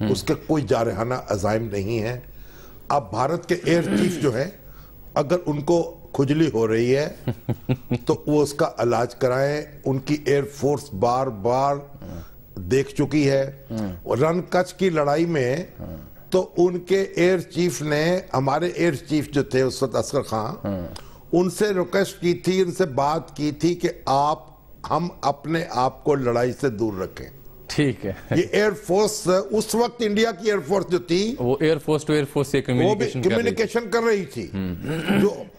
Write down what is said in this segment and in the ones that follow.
اس کے کوئی جارحانہ عزائم نہیں ہیں. اب بھارت کے ایئر چیف جو ہیں اگر ان کو کھجلی ہو رہی ہے تو وہ اس کا علاج کرائیں. ان کی ایئر فورس بار بار دیکھ چکی ہے. رن کچھ کی لڑائی میں تو ان کے ایئر چیف نے, ہمارے ایئر چیف جو تھے اس وقت اصغر خان, ان سے ریکویسٹ کی تھی, ان سے بات کی تھی کہ ہم اپنے آپ کو لڑائی سے دور رکھیں. ٹھیک ہے. یہ ایئر فورس اس وقت انڈیا کی ایئر فورس جو تھی وہ air force to air force سے کمیونیکیشن کر رہی تھی,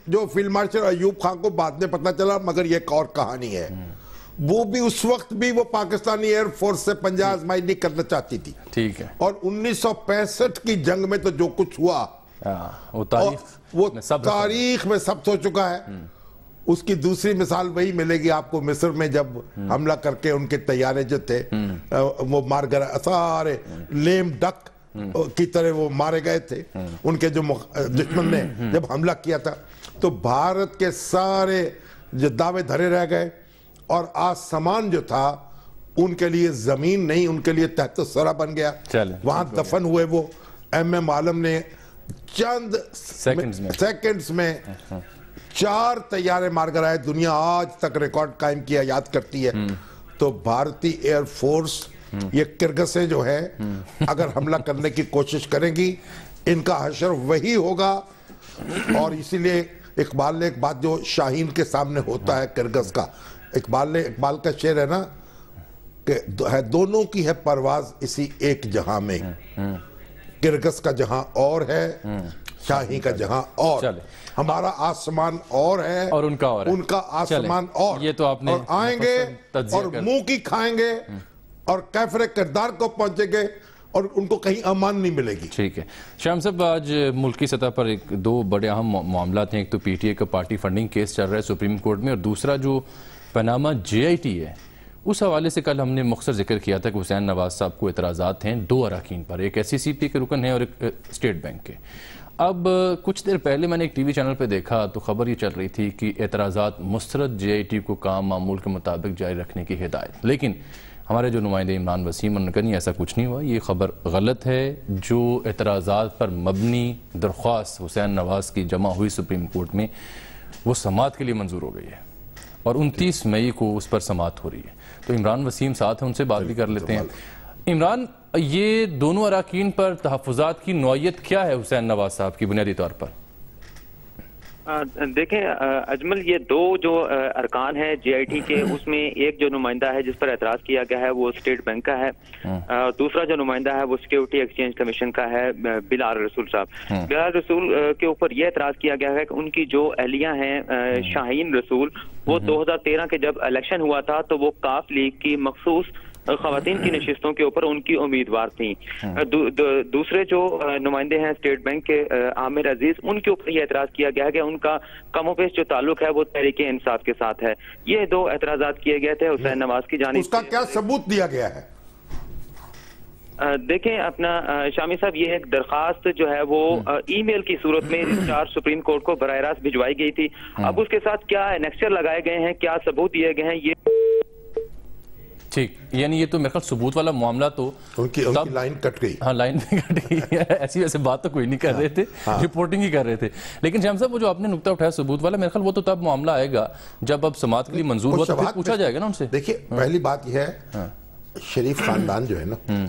جو فیلڈ مارشل ایوب خان کو بعد میں پتہ چلا, مگر یہ ایک اور کہانی ہے. وہ بھی اس وقت بھی وہ پاکستانی ایئر فورس سے پنجہ آزمائی نہیں کرنا چاہتی تھی. ٹھیک ہے. اور 1965 کی جنگ میں تو جو کچھ ہوا وہ تاریخ میں سب ہو چکا ہے. اس کی دوسری مثال وہی ملے گی آپ کو مصر میں جب حملہ کر کے ان کے طیارے جو تھے وہ مار گئے, سارے لیم ڈک کی طرح وہ مارے گئے تھے. ان کے جو دشمن نے جب حملہ کیا تھا تو بھارت کے سارے جو دعوے دھرے رہ گئے, اور آسمان جو تھا ان کے لیے زمین نہیں, ان کے لیے تحت الثری بن گیا. وہاں دفن ہوئے وہ ایم عالم نے چند سیکنڈز میں 4 طیارے مار کر آئے. دنیا آج تک ریکارڈ قائم کیا یاد کرتی ہے. تو بھارتی ایئر فورس یہ کرگسیں جو ہے اگر حملہ کرنے کی کوشش کریں گی ان کا حشر وہی ہوگا. اور اسی لیے اقبال نے ایک بات جو شاہین کے سامنے ہوتا ہے کرگس کا, اقبال کا شعر ہے نا کہ دونوں کی ہے پرواز اسی ایک جہاں میں, کرگس کا جہاں اور ہے, شاہی کا جہاں اور. ہمارا آسمان اور ہے اور ان کا آسمان اور. یہ تو آپ نے آئیں گے اور منہ کی کھائیں گے اور کیفر کردار کو پہنچیں گے اور ان کو کہیں امان نہیں ملے گی. ٹھیک ہے. شاہم صاحب, آج ملکی سطح پر 2 بڑے اہم معاملات ہیں. ایک تو پی ٹی اے کا پارٹی فنڈنگ کیس چل رہا ہے سپریم کورٹ میں, اور دوسرا جو پاناما جے آئی ٹی ہے اس حوالے سے کل ہم نے مختصر ذکر کیا تھا کہ حسین نواز صاحب کو اعتراضات ہیں 2 اراکین پر, ایک ایس سی سی پی کے رکن ہیں اور ایک اسٹیٹ بینک کے. اب کچھ دیر پہلے میں نے ایک ٹی وی چینل پہ دیکھا تو خبر یہ چل رہی تھی کہ اعتراضات مسترد جے آئی ٹی کو کام معمول کے مطابق جاری رکھنے کی ہدایت. لیکن ہمارے جو نمائندے عمران وسیم انہوں نے کہا نہیں ایسا کچھ نہیں ہوا, یہ خبر غلط ہے. جو اعتراضات پر مبنی درخواست حسین نواز کی جمع ہوئی سپریم کورٹ میں وہ سماعت کے لیے منظور ہو گئی ہے اور 29 مئی کو اس پر سماعت ہو رہی ہے. تو عمران وسیم ساتھ ہیں, ان سے بات بھی کر لیتے ہیں. عمران, یہ دونوں اراکین پر تحفظات کی نوعیت کیا ہے حسین نواز صاحب کی بنیادی طور پر؟ دیکھیں اجمل, یہ 2 جو ارکان ہیں جے آئی ٹی کے, اس میں ایک جو نمائندہ ہے جس پر اعتراض کیا گیا ہے وہ اسٹیٹ بینک کا ہے, دوسرا جو نمائندہ ہے وہ سیکیورٹی ایکسچینج کمیشن کا ہے بلال رسول صاحب. بلال رسول کے اوپر یہ اعتراض کیا گیا ہے کہ ان کی جو اہلیہ ہیں شاہین رسول, وہ 2013 کے جب الیکشن ہوا تھا تو وہ کاف لیگ کی مخصوص خواتین کی نشستوں کے اوپر ان کی امیدوار تھیں. دوسرے جو نمائندے ہیں اسٹیٹ بینک کے عامر عزیز, ان کے اوپر یہ اعتراض کیا گیا ہے کہ ان کا کم و بیش جو تعلق ہے وہ تحریک انصاف کے ساتھ ہے. یہ 2 اعتراضات کیے گئے تھے حسین نواز کی جانب. اس کا کیا ثبوت دیا گیا ہے؟ دیکھیں اپنا شامی صاحب, یہ ایک درخواست جو ہے وہ ای میل کی صورت میں رجسٹرار سپریم کورٹ کو براہ راست بھجوائی گئی تھی. اب اس کے ساتھ کیا انیکسچر لگائے گئے ہیں, کیا ثبوت دیے گئے ہیں, یہ ٹھیک, یعنی یہ تو میرے خیال ثبوت والا معاملہ تو ان کی لائن کٹ گئی. ہاں, لائن بھی کٹ گئی ہے. ایسی ویسے بات تو کوئی نہیں کر رہے تھے, رپورٹنگ ہی کر رہے تھے. لیکن شاہم صاحب, وہ جو آپ نے نقطہ اٹھایا ثبوت والا, میرے خیال وہ تو تب معاملہ آئے گا جب اب سماعت کے لیے منظور ہوا تو پھر پوچھا جائے گا نا ان سے. دیکھیے, پہلی بات یہ ہے شریف خاندان جو ہے نا,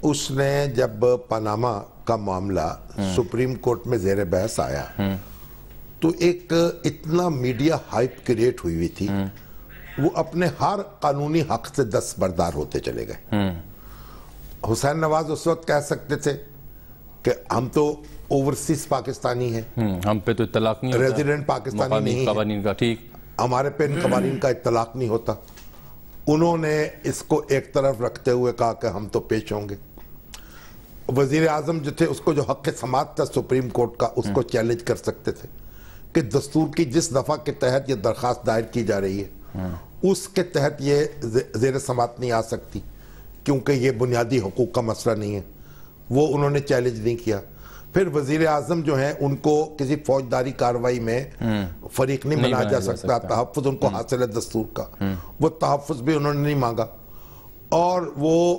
اس نے جب پاناما کا معاملہ سپریم کورٹ میں زیر بحث آیا تو ایک اتنا میڈیا ہائپ کریٹ ہوئی تھی, وہ اپنے ہر قانونی حق سے دستبردار ہوتے چلے گئے. حسین نواز اس وقت کہہ سکتے تھے کہ ہم تو اوورسیز پاکستانی ہیں, ہم پہ تو اطلاق نہیں ہوتا, ریزیڈنٹ پاکستانی نہیں قوانین کا, ٹھیک, ہمارے پہ ان قوانین کا اطلاق نہیں ہوتا. انہوں نے اس کو ایک طرف رکھتے ہوئے کہا کہ ہم تو پیش ہوں گے. وزیر اعظم جو تھے اس کو جو حق سماعت تھا سپریم کورٹ کا, اس کو چیلنج کر سکتے تھے کہ دستور کی جس دفعہ کے تحت یہ درخواست دائر کی جا رہی ہے اس کے تحت یہ زیر سماعت نہیں آ سکتی کیونکہ یہ بنیادی حقوق کا مسئلہ نہیں ہے. وہ انہوں نے چیلنج نہیں کیا. پھر وزیر اعظم جو ہیں ان کو کسی فوجداری کاروائی میں فریق نہیں بنایا جا سکتا, تحفظ ان کو حاصل ہے دستور کا, وہ تحفظ بھی انہوں نے نہیں مانگا. اور وہ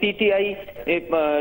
PTI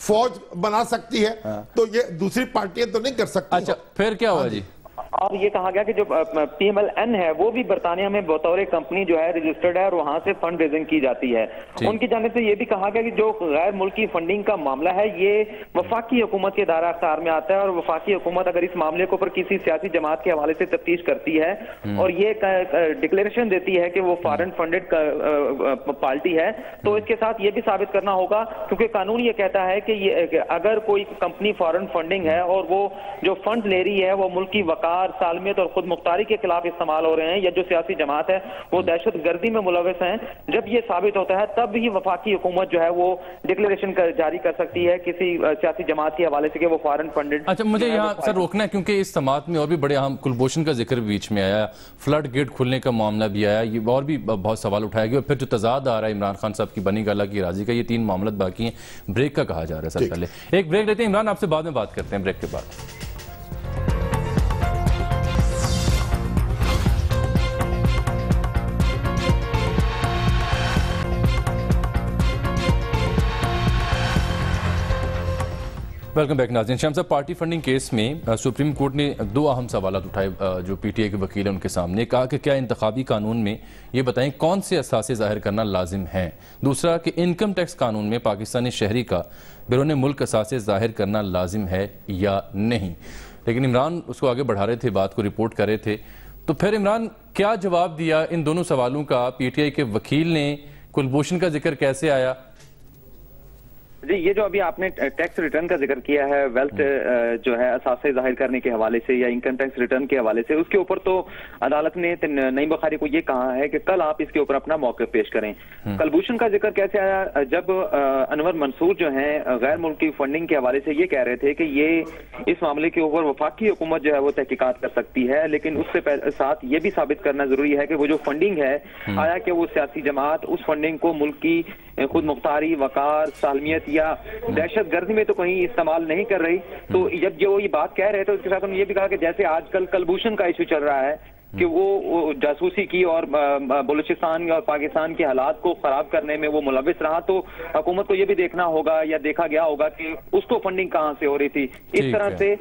فوج بنا سکتی ہے تو یہ دوسری پارٹیاں تو نہیں کر سکتی. اچھا پھر کیا ہوا جی؟ اور یہ کہا گیا کہ جو پی ایم ایل این ہے وہ بھی برطانیہ میں بطور کمپنی جو ہے رجسٹرڈ ہے اور وہاں سے فنڈ ریزنگ کی جاتی ہے. ان کی جانب سے یہ بھی کہا گیا کہ جو غیر ملکی فنڈنگ کا معاملہ ہے یہ وفاقی حکومت کے دائرہ اختیار میں آتا ہے اور وفاقی حکومت اگر اس معاملے کو پر کسی سیاسی جماعت کے حوالے سے تفتیش کرتی ہے اور یہ ڈکلیریشن دیتی ہے کہ وہ فارن فنڈڈ پارٹی ہے تو اس کے ساتھ یہ بھی ثابت کرنا ہوگا کیونکہ قانون یہ کہتا ہے کہ اگر کوئی کمپنی فارن فنڈنگ ہے اور وہ جو فنڈ لے رہی ہے وہ ملکی وقار سالمیت اور خود مختاری کے خلاف استعمال ہو رہے ہیں یا جو سیاسی جماعت ہے وہ دہشت گردی میں ملوث ہیں، جب یہ ثابت ہوتا ہے تب ہی وفاقی حکومت جو ہے وہ ڈکلیریشن جاری کر سکتی ہے کسی سیاسی جماعت کے حوالے سے کہ وہ فارن فنڈڈ. اچھا مجھے یہاں سر روکنا ہے کیونکہ اس سماعت میں اور بھی بڑے اہم کلبھوشن کا ذکر بیچ میں آیا، فلڈ گیٹ کھلنے کا معاملہ بھی آیا، یہ اور بھی بہت سوال اٹھایا گیا، پھر جو تضاد آ رہا ہے عمران خان صاحب کی بنی گالہ کی راضی کا، یہ 3 معاملات باقی ہیں. بریک کا کہا جا رہا ہے سر. پہلے ایک بریک لیتے ہیں عمران، آپ سے بعد میں بات کرتے ہیں بریک کے بعد. ویلکم بیک ناظرین. شام صاحب پارٹی فنڈنگ کیس میں سپریم کورٹ نے 2 اہم سوالات اٹھائے جو پی ٹی آئی کے وکیل ہیں ان کے سامنے. کہا کہ کیا انتخابی قانون میں یہ بتائیں کون سے اثاثے ظاہر کرنا لازم ہیں. دوسرا کہ انکم ٹیکس قانون میں پاکستانی شہری کا بیرون ملک اثاثے ظاہر کرنا لازم ہے یا نہیں. لیکن عمران اس کو آگے بڑھا رہے تھے، بات کو رپورٹ کر رہے تھے. تو پھر عمران کیا جواب دیا ان دونوں سوالوں کا پی ٹی آئی کے وکیل نے؟ کلبھوشن کا ذکر کیسے آیا؟ جی یہ جو ابھی آپ نے ٹیکس ریٹرن کا ذکر کیا ہے ویلتھ جو ہے اثاثے ظاہر کرنے کے حوالے سے یا انکم ٹیکس ریٹرن کے حوالے سے، اس کے اوپر تو عدالت نے نعیم بخاری کو یہ کہا ہے کہ کل آپ اس کے اوپر اپنا موقف پیش کریں. کلبھوشن کا ذکر کیسے آیا؟ جب انور منصور جو ہیں غیر ملکی فنڈنگ کے حوالے سے یہ کہہ رہے تھے کہ یہ اس معاملے کے اوپر وفاقی حکومت جو ہے وہ تحقیقات کر سکتی ہے، لیکن اس سے ساتھ یہ بھی ثابت کرنا ضروری ہے کہ وہ جو فنڈنگ ہے آیا کہ وہ سیاسی جماعت اس فنڈنگ کو ملکی خود مختاری، وقار، سالمیت یا دہشت گردی میں تو کہیں استعمال نہیں کر رہی. تو جب جو یہ بات کہہ رہے تھے اس کے ساتھ ہم نے یہ بھی کہا کہ جیسے آج کل کلبھوشن کا ایشو چل رہا ہے کہ وہ جاسوسی کی اور بلوچستان اور پاکستان کے حالات کو خراب کرنے میں وہ ملوث رہا، تو حکومت کو یہ بھی دیکھنا ہوگا یا دیکھا گیا ہوگا کہ اس کو فنڈنگ کہاں سے ہو رہی تھی. اس طرح سے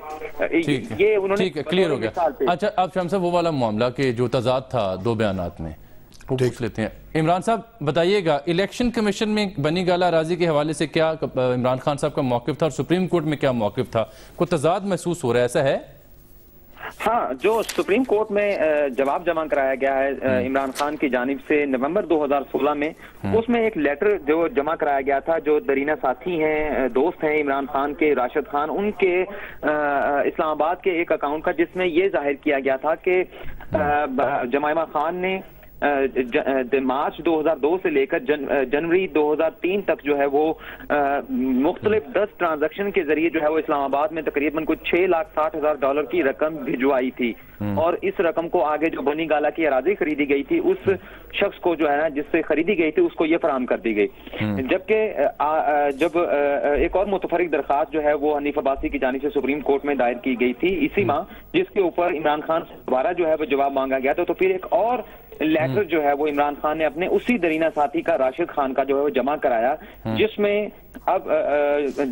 یہ انہوں نے کلیئر ہو گیا. اچھا اب شام صاحب وہ والا معاملہ کہ جو تضاد تھا 2 بیانات میں وہ پوچھ لیتے ہیں. عمران صاحب بتائیے گا الیکشن کمیشن میں بنی گالہ راضی کے حوالے سے کیا عمران خان صاحب کا موقف تھا اور سپریم کورٹ میں کیا موقف تھا؟ کوئی تضاد محسوس ہو رہا ہے، ایسا ہے؟ ہاں، جو سپریم کورٹ میں جواب جمع کرایا گیا ہے عمران خان کی جانب سے نومبر 2016 میں، اس میں ایک لیٹر جو جمع کرایا گیا تھا، جو درینہ ساتھی ہیں، دوست ہیں عمران خان کے، راشد خان، ان کے اسلام آباد کے ایک اکاؤنٹ کا، جس میں یہ ظاہر کیا گیا تھا کہ جمائمہ خان نے مارچ 2002 سے لے کر جنوری 2003 تک جو ہے وہ مختلف 10 ٹرانزیکشن کے ذریعے جو ہے وہ اسلام آباد میں تقریباً کچھ $6,60,000 کی رقم بھجوائی تھی، اور اس رقم کو آگے جو بنی گالہ کی اراضی خریدی گئی تھی اس شخص کو جو ہے نا جس سے خریدی گئی تھی اس کو یہ فراہم کر دی گئی. جبکہ جب ایک اور متفرق درخواست جو ہے وہ حنیف عباسی کی جانب سے سپریم کورٹ میں دائر کی گئی تھی اسی ماہ، جس کے اوپر عمران خان سے دوبارہ جو ہے وہ جواب مانگا گیا تھا. تو پھر ایک اور لیٹر جو ہے وہ عمران خان نے اپنے اسی درینہ ساتھی کا، راشد خان کا جو ہے وہ جمع کرایا، جس میں اب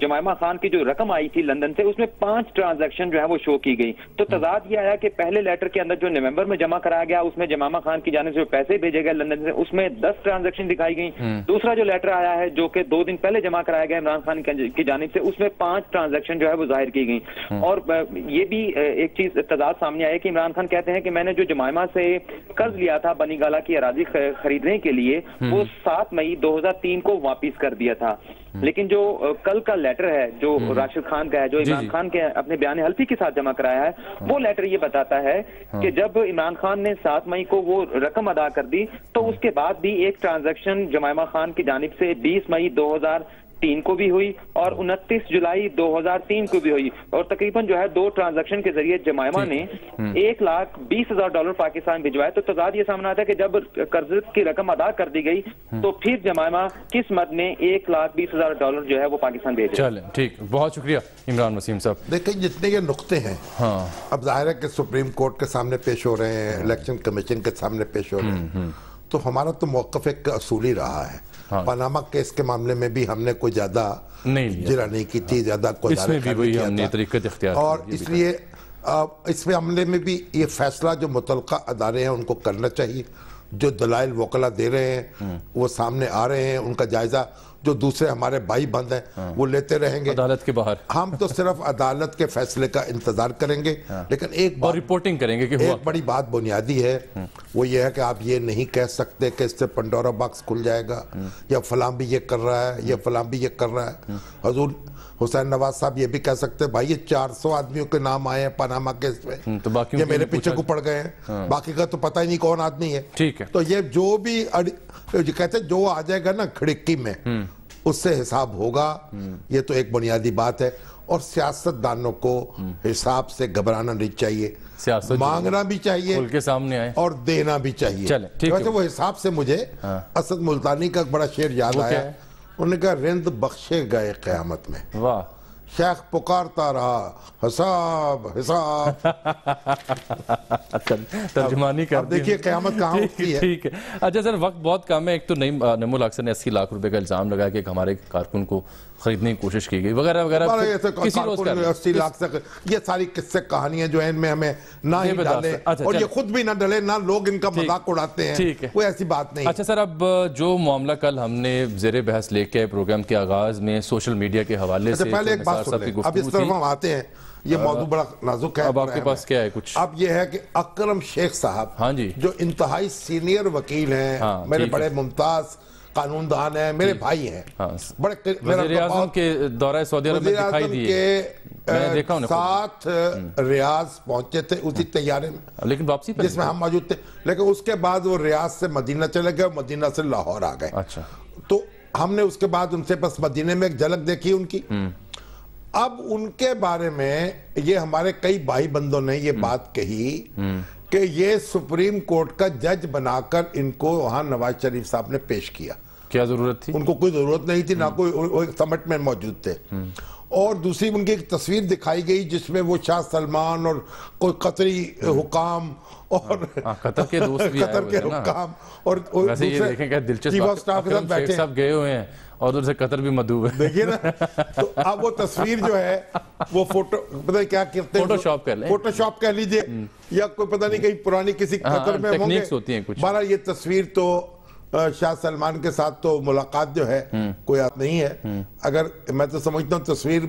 جمائمہ خان کی جو رقم آئی تھی لندن سے اس میں 5 ٹرانزیکشن جو ہے وہ شو کی گئی. تو تضاد یہ آیا کہ پہلے لیٹر کے اندر جو نومبر میں جمع کرایا گیا اس میں جمائمہ خان کی جانب سے پیسے بھیجے گئے لندن سے، اس میں 10 ٹرانزیکشن دکھائی گئی. دوسرا جو لیٹر آیا ہے جو کہ 2 دن پہلے جمع کرایا گیا عمران خان کی جانب سے، اس میں 5 ٹرانزیکشن جو ہے وہ ظاہر کی گئی. اور یہ بھی ایک چیز تضاد سامنے آئی کہ عمران خان کہتے ہیں کہ میں نے جو جمائمہ سے قرض لیا تھا بنی گالہ کی اراضی خریدنے کے لیے وہ 7 مئی 2003 کو واپس کر دیا تھا. لیکن جو کل کا لیٹر ہے جو راشد خان کا ہے، جو عمران خان کے اپنے بیان حلفی کے ساتھ جمع کرایا ہے، وہ لیٹر یہ بتاتا ہے کہ جب عمران خان نے 7 مئی کو وہ رقم ادا کر دی تو اس کے بعد بھی ایک ٹرانزیکشن جمائمہ خان کی جانب سے 20 مئی 2003 کو بھی ہوئی اور 29 جولائی 2003 کو بھی ہوئی، اور تقریباً جو ہے 2 ٹرانزیکشن کے ذریعے جمائمہ نے $1,20,000 پاکستان بھجوائے. تو تضاد یہ سامنے آتا ہے کہ جب قرض کی رقم ادا کر دی گئی تو پھر جمائمہ کس مد میں $1,20,000 جو ہے وہ پاکستان بھیجے. چلیں ٹھیک، بہت شکریہ عمران وسیم صاحب. دیکھیں جتنے یہ نقطے ہیں اب ظاہر ہے کہ سپریم کورٹ کے سامنے پیش ہو رہے ہیں، الیکشن کمیشن کے سامنے پیش ہو رہے ہیں، تو ہمارا تو موقف ایک اصولی رہا ہے. پاناما کیس کے معاملے میں بھی ہم نے کوئی زیادہ جرا نہیں کی تھی, زیادہ کوئی اور اس لیے اس معاملے میں بھی یہ فیصلہ جو متعلقہ ادارے ہیں ان کو کرنا چاہیے. جو دلائل وکلا دے رہے ہیں وہ سامنے آ رہے ہیں, ان کا جائزہ جو دوسرے ہمارے بھائی بند ہیں وہ لیتے رہیں گے عدالت کے باہر. ہم تو صرف عدالت کے فیصلے کا انتظار کریں گے. لیکن ایک اور رپورٹنگ کریں گے کہ ایک بڑی بات بنیادی ہے, وہ یہ ہے کہ آپ یہ نہیں کہہ سکتے کہ اس سے پنڈورا باکس کھل جائے گا, یا فلاں بھی یہ کر رہا ہے, یا فلاں بھی یہ کر رہا ہے. حضور حسین نواز صاحب یہ بھی کہہ سکتے بھائی یہ 400 آدمیوں کے نام آئے ہیں پاناما کیس میں, یہ میرے پیچھے کو پڑ گئے ہیں, باقی کا تو پتہ ہی نہیں کون آدمی ہے. ٹھیک ہے, تو یہ جو بھی کہتے جو آ جائے گا نا کھڑکی میں اس سے حساب ہوگا. یہ تو ایک بنیادی بات ہے. اور سیاست دانوں کو حساب سے گھبرانا نہیں چاہیے, مانگنا بھی چاہیے کھل کے سامنے آئے اور دینا بھی چاہیے. ویسے وہ حساب سے مجھے اسد ملتانی کا بڑا شعر یاد آیا. انہوں نے کہا رند بخشے گئے قیامت میں, واہ, شیخ پکارتا رہا حساب حساب. ترجمانی کر دیکھیے قیامت کہاں ہوتی ہے. ٹھیک ہے. اچھا سر, وقت بہت کم ہے. ایک تو نعیم الاکثر نے 80 لاکھ روپے کا الزام لگایا کہ ہمارے کارکن کو خریدنے کی کوشش کی گئی وغیرہ وغیرہ. کسی روز 80 لاکھ سے یہ ساری قصے کہانیاں جو ہیں ان میں ہمیں نہ ہی ڈالے, اور یہ خود بھی نہ ڈلے, نہ لوگ ان کا مذاق اڑاتے ہیں, وہ ایسی بات نہیں. اچھا سر, اب جو معاملہ کل ہم نے زیر بحث لے کے پروگرام کے آغاز میں سوشل میڈیا کے حوالے سے, پہلے ایک بات سن لیں, اب اس طرف ہم آتے ہیں, یہ موضوع بڑا نازک ہے. اب آپ کے پاس کیا ہے کچھ؟ اب یہ ہے کہ اکرم شیخ صاحب ہاں جی, جو انتہائی سینئر وکیل ہیں, میرے بڑے ممتاز قانون دان ہیں, میرے بھائی ہیں, بڑے وزیر اعظم کے دورہ سعودی عرب میں دکھائی دیے, ساتھ ریاض پہنچے تھے اسی طیارے میں, لیکن واپسی پر جس میں ہم موجود تھے, لیکن اس کے بعد وہ ریاض سے مدینہ چلے گئے, مدینہ سے لاہور آ گئے. اچھا, تو ہم نے اس کے بعد ان سے بس مدینے میں ایک جھلک دیکھی ان کی. اب ان کے بارے میں یہ ہمارے کئی بھائی بندوں نے یہ بات کہی کہ یہ سپریم کورٹ کا جج بنا کر ان کو وہاں نواز شریف صاحب نے پیش کیا. کیا ضرورت تھی؟ ان کو کوئی ضرورت نہیں تھی, نہ کوئی سمٹ میں موجود تھے. اور دوسری ان کی ایک تصویر دکھائی گئی جس میں وہ شاہ سلمان اور کوئی قطری حکام اور قطر کے دوست بھی قطر کے حکام اور ویسے یہ دیکھیں کہ دلچسپ اکرم شیخ صاحب گئے ہوئے ہیں اور ادھر سے قطر بھی مدعو ہے. دیکھیے نا, تو اب وہ تصویر جو ہے وہ فوٹو پتہ کیا کہتے ہیں, فوٹو شاپ کہہ لیں, فوٹو شاپ کہہ لیجئے, یا کوئی پتہ نہیں کہیں پرانی کسی قطر میں ہوں گے. بہرحال یہ تصویر تو شاہ سلمان کے ساتھ تو ملاقات جو ہے کوئی یاد نہیں ہے. اگر میں تو سمجھتا ہوں تصویر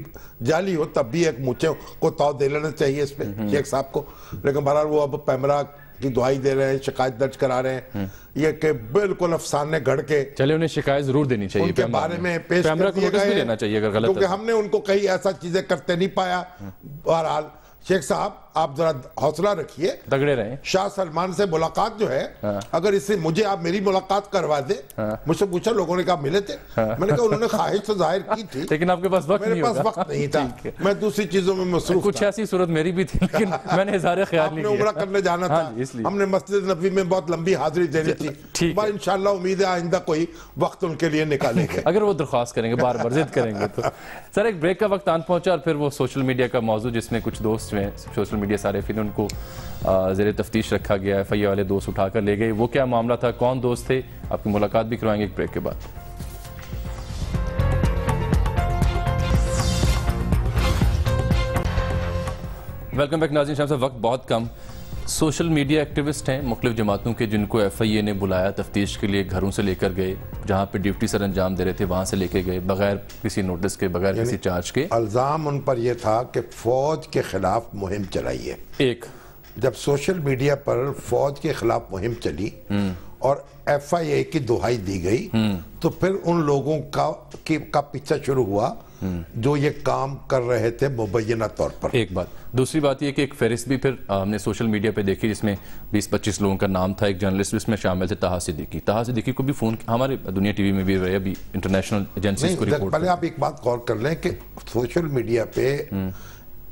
جعلی ہو تب بھی ایک مونچھے کو تاؤ دے لینا چاہیے اس پہ شیخ صاحب کو. لیکن بہرحال وہ اب پیمرا کی دعائی دے رہے ہیں, شکایت درج کرا رہے ہیں, یہ کہ بالکل افسانے گھڑ کے چلے انہیں شکایت ضرور دینی چاہیے, ان کے بارے میں پیش کر دیے گئے, کیونکہ ہم نے ان کو کئی ایسا چیزیں کرتے نہیں پایا. بہرحال شیخ صاحب آپ ذرا حوصلہ رکھیے, تگڑے رہیں. شاہ سلمان سے ملاقات جو ہے, اگر اس سے مجھے آپ میری ملاقات کروا دے, مجھ سے پوچھا لوگوں نے کہا ملے تھے, میں نے کہا انہوں نے خواہش تو ظاہر کی تھی, لیکن آپ کے پاس وقت نہیں ہوگا. میرے پاس وقت نہیں تھا, میں دوسری چیزوں میں مصروف تھا. کچھ ایسی صورت میری بھی تھی لیکن میں نے اظہار خیال نہیں کیا. آپ نے عمرہ کرنے جانا تھا, ہم نے مسجد نبوی میں بہت لمبی حاضری دینی تھی. انشاءاللہ امید ہے آئندہ کوئی وقت ان کے لیے نکالیں گے, اگر وہ درخواست کریں گے, بار بار ضد کریں گے تو. سر ایک بریک کا وقت آن پہنچا اور پھر وہ سوشل میڈیا کا موضوع جس میں کچھ دوست ہیں سوشل میڈیا صارفین, ان کو زیر تفتیش رکھا گیا, ایف آئی اے والے دوست اٹھا کر لے گئے. وہ کیا معاملہ تھا, کون دوست تھے, آپ کی ملاقات بھی کروائیں گے ایک بریک کے بعد. ویلکم بیک ناظرین. شاہ صاحب وقت بہت کم. سوشل میڈیا ایکٹیوسٹ ہیں مختلف جماعتوں کے, جن کو ایف آئی اے نے بلایا تفتیش کے لیے, گھروں سے لے کر گئے, جہاں پہ ڈیوٹی سر انجام دے رہے تھے وہاں سے لے کے گئے, بغیر کسی نوٹس کے, بغیر کسی چارج کے. الزام ان پر یہ تھا کہ فوج کے خلاف مہم چلائی ہے. ایک جب سوشل میڈیا پر فوج کے خلاف مہم چلی اور ایف آئی اے کی دہائی دی گئی, تو پھر ان لوگوں کا پیچھا شروع ہوا جو یہ کام کر رہے تھے مبینہ طور پر. ایک بات. دوسری بات یہ کہ ایک فہرست بھی پھر ہم نے سوشل میڈیا پہ دیکھی جس میں 20-25 لوگوں کا نام تھا. ایک جرنلسٹ اس میں شامل تھے, طاہا صدیقی. طاہا صدیقی کو بھی فون, ہمارے دنیا ٹی وی میں بھی رہے, ابھی انٹرنیشنل ایجنسیز کو رپورٹ. پہلے آپ ایک بات غور کر لیں کہ سوشل میڈیا پہ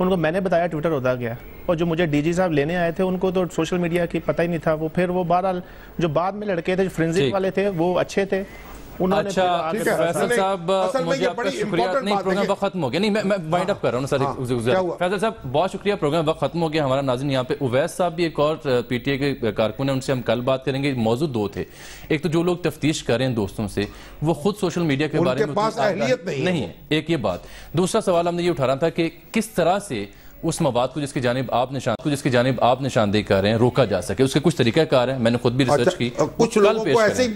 ان کو میں نے بتایا ٹویٹر ہوتا گیا، اور جو مجھے ڈی جی صاحب لینے آئے تھے ان کو تو سوشل میڈیا کی پتہ ہی نہیں تھا، وہ پھر وہ بہرحال جو بعد میں لڑکے تھے جو فرینزک والے تھے وہ اچھے تھے، انہوں نے اچھا فیصل صاحب مجھے آپ کا شکریہ، نہیں پروگرام وقت ختم ہو گیا، نہیں میں وائنڈ اپ کر رہا ہوں سر، فیصل صاحب بہت شکریہ، پروگرام وقت ختم ہو گیا ہمارا۔ ناظرین یہاں پہ اویس صاحب بھی ایک اور پی ٹی اے کے کارکن ہیں، ان سے ہم کل بات کریں گے۔ موضوع دو تھے، ایک تو جو لوگ تفتیش کر رہے ہیں دوستوں سے وہ خود سوشل میڈیا کے بارے میں پاس اہلیت نہیں ہے، ایک یہ بات۔ دوسرا سوال ہم نے یہ اٹھا رہا تھا کہ کس طرح سے اس مواد کو جس کی جانب آپ نشاندہی کر رہے ہیں روکا جا سکے، اس کے کچھ طریقہ کار ہیں، میں نے خود بھی ریسرچ کی، کچھ لوگوں کو ایسے ہی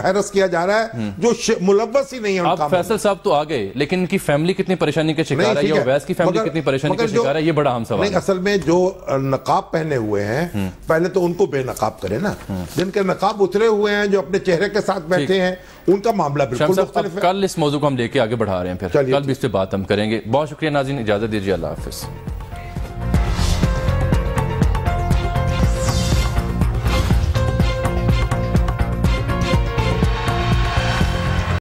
ہیرس کیا جا رہا ہے جو ملوث ہی نہیں ہے۔ آپ فیصل صاحب تو آ گئے، لیکن ان کی فیملی کتنی پریشانی کا شکار ہے، یا اویس کی فیملی کتنی پریشانی کا شکار ہے، یہ بڑا اہم سوال ہے۔ اصل میں جو نقاب پہنے ہوئے ہیں پہلے تو ان کو بے نقاب کرے نا، جن کے نقاب اترے ہوئے ہیں جو اپنے چہرے کے ساتھ بیٹھے ہیں ان کا معاملہ بالکل مختلف ہے۔ کل اس موضوع کو ہم لے کے آگے بڑھا رہے ہیں، پھر کل بھی اس پہ بات ہم کریں گے۔ بہت شکریہ ناظرین، اجازت دیجیے، اللہ حافظ۔